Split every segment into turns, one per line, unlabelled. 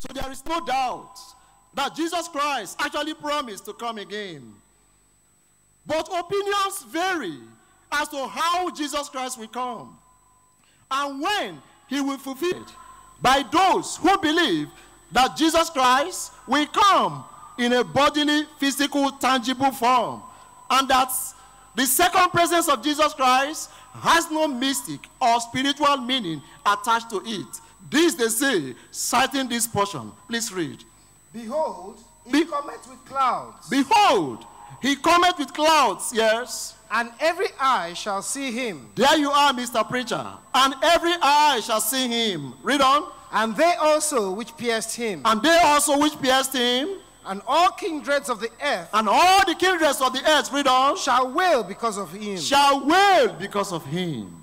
So there is no doubt that Jesus Christ actually promised to come again. But opinions vary as to how Jesus Christ will come and when he will fulfill it by those who believe that Jesus Christ will come in a bodily, physical, tangible form, and that the second presence of Jesus Christ has no mystic or spiritual meaning attached to it. This they say, citing this portion. Please read.
Behold, he cometh with clouds.
Behold, he cometh with clouds, yes.
And every eye shall see him.
There you are, Mr. Preacher. And every eye shall see him. Read on.
And they also which pierced him.
And they also which pierced him.
And all kindreds of the earth.
And all the kindreds of the earth, read on.
Shall wail because of him.
Shall wail because of him.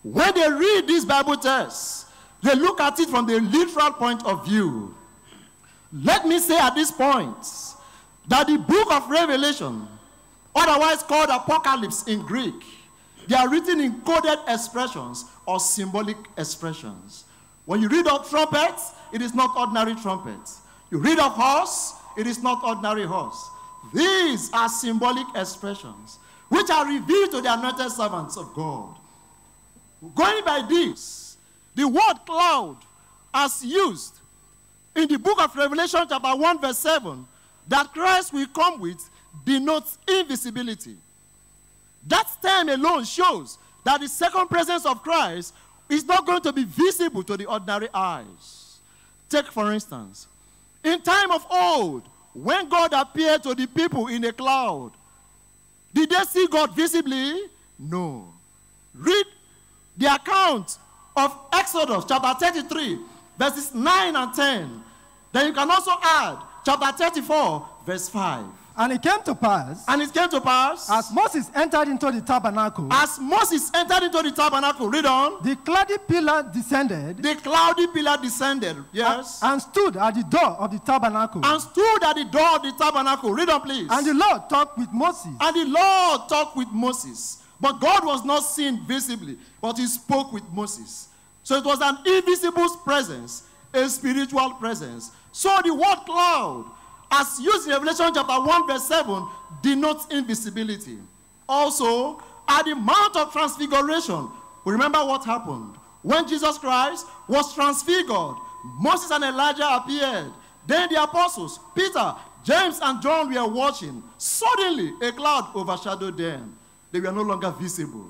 When they read this Bible text, they look at it from the literal point of view. Let me say at this point that the book of Revelation, otherwise called Apocalypse in Greek, they are written in coded expressions or symbolic expressions. When you read of trumpets, it is not ordinary trumpets. You read of horse, it is not ordinary horse. These are symbolic expressions which are revealed to the anointed servants of God. Going by this, the word cloud as used in the book of Revelation chapter 1 verse 7 that Christ will come with denotes invisibility. That term alone shows that the second presence of Christ is not going to be visible to the ordinary eyes. Take for instance, in time of old, when God appeared to the people in a cloud, did they see God visibly? No. Read the account of Exodus chapter 33, verses 9 and 10. Then you can also add chapter 34, verse 5.
And it came to pass.
And it came to pass.
As Moses entered into the tabernacle.
As Moses entered into the tabernacle. Read on.
The cloudy pillar descended.
The cloudy pillar descended. Yes.
And stood at the door of the tabernacle.
And stood at the door of the tabernacle. Read on, please.
And the Lord talked with Moses.
And the Lord talked with Moses. But God was not seen visibly, but he spoke with Moses. So it was an invisible presence, a spiritual presence. So the word cloud, as used in Revelation chapter 1 verse 7, denotes invisibility. Also, at the Mount of Transfiguration, we remember what happened. When Jesus Christ was transfigured, Moses and Elijah appeared. Then the apostles, Peter, James, and John were watching. Suddenly, a cloud overshadowed them. They were no longer visible.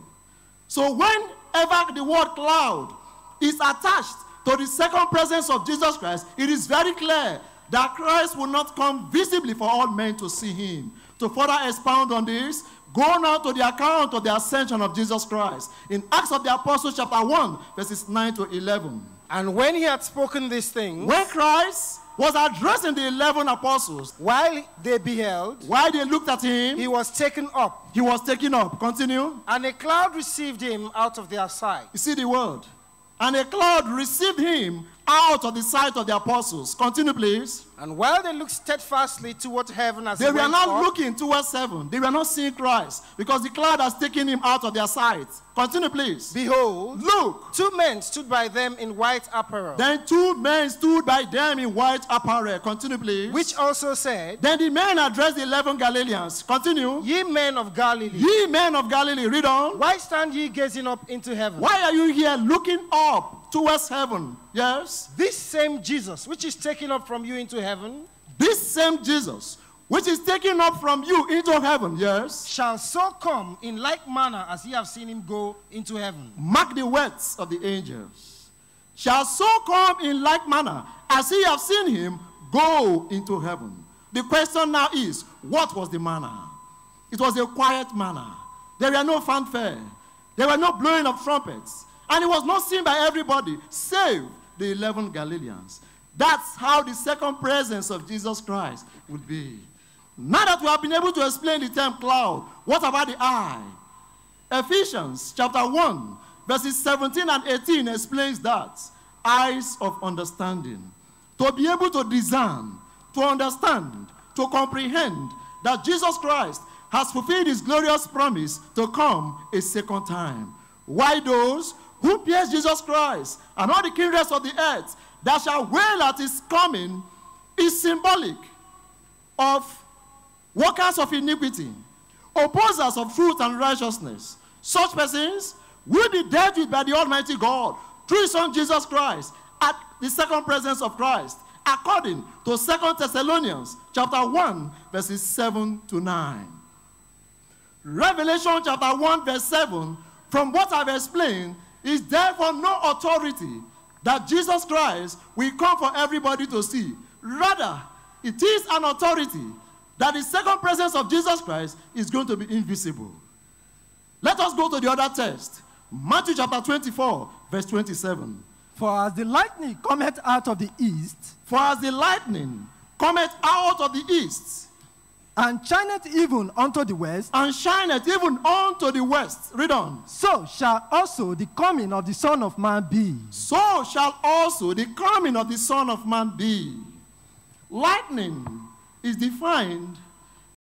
So whenever the word cloud is attached to the second presence of Jesus Christ, it is very clear that Christ will not come visibly for all men to see him. To further expound on this, go now to the account of the ascension of Jesus Christ in Acts of the Apostles chapter 1, verses 9 to 11.
And when he had spoken these things,
when Christ was addressing the 11 apostles,
while they beheld,
while they looked at him,
he was taken up.
He was taken up. Continue.
And a cloud received him out of their sight.
You see the word? And a cloud received him out of the sight of the apostles. Continue, please.
And while they looked steadfastly toward heaven as
they were not
up,
looking towards heaven. They were not seeing Christ because the cloud has taken him out of their sight. Continue, please.
Behold,
look,
2 men stood by them in white apparel.
Then 2 men stood by them in white apparel. Continue, please.
Which also said,
then the men addressed the 11 Galileans. Continue.
Ye men of Galilee.
Ye men of Galilee. Read on.
Why stand ye gazing up into heaven?
Why are you here looking up towards heaven? Yes.
This same Jesus, which is taken up from you into heaven.
This same Jesus, which is taken up from you into heaven, yes,
shall so come in like manner as ye have seen him go into heaven.
Mark the words of the angels. Shall so come in like manner as ye have seen him go into heaven. The question now is, what was the manner? It was a quiet manner. There were no fanfare. There were no blowing of trumpets. And it was not seen by everybody, save the 11 Galileans. That's how the second presence of Jesus Christ would be. Now that we have been able to explain the term cloud, what about the eye? Ephesians chapter 1, verses 17 and 18 explains that. Eyes of understanding. To be able to discern, to understand, to comprehend that Jesus Christ has fulfilled his glorious promise to come a second time. Why those who pierced Jesus Christ and all the kindreds of the earth, that shall wail at his coming is symbolic of workers of iniquity, opposers of truth and righteousness. Such persons will be dealt with by the Almighty God through his Son Jesus Christ at the second presence of Christ, according to 2 Thessalonians chapter 1, verses 7 to 9. Revelation chapter 1, verse 7, from what I've explained, is therefore no authority that Jesus Christ will come for everybody to see. Rather, it is an authority that the second presence of Jesus Christ is going to be invisible. Let us go to the other text. Matthew chapter 24, verse 27.
For as the lightning cometh out of the east,
For as the lightning cometh out of the east,
and shineth even unto the west,
and shineth even unto the west. Read on.
so shall also the coming of the Son of Man be.
So shall also the coming of the Son of Man be. Lightning is defined